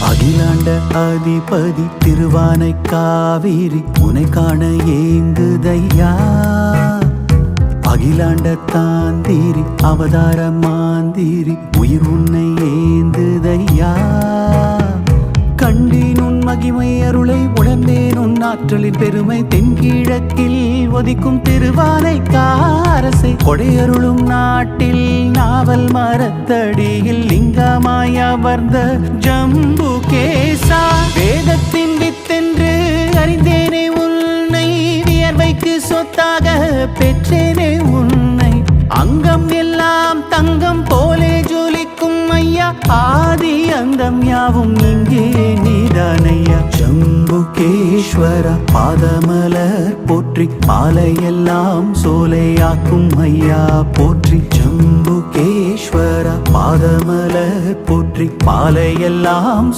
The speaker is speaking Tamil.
அகிலாண்ட அதிபதி திருவானை காவிரி உனை காண ஏங்குதையா. அகிலாண்ட தாந்திரி அவதார மாந்திரி உயிர் உன்னை ஏந்துதையா. கண்டேன் உன் மகிமை அருளை உணர்ந்தேன் உன் ஆற்றலின் பெருமை தென்கிழக்கில் ஒதிக்கும் திருவானை காரசை கொடையருளும் நாட்டில் நாவல் மரத்தடியில் லிங்கமாய் அமர்ந்த ஜம்புகேசா. வேதத்தின் வித்தென்று அறிந்தேனே உன்னை வியர்வைக்கு சொத்தாக பெற்றேனே உன்னை. அங்கம் எல்லாம் தங்கம் போலே ஜொலிக்கும் ஐயா ஆதி அந்தம் யாவும் இங்கே நீதானையா. ஜம்புகேஸ்வர பாதமலர் போற்றி பாலையெல்லாம் சோலையாக்கும் ஐயா போற்றி. ஜம்புகேஸ்வர பாதமலர் போற்றி பாலையெல்லாம்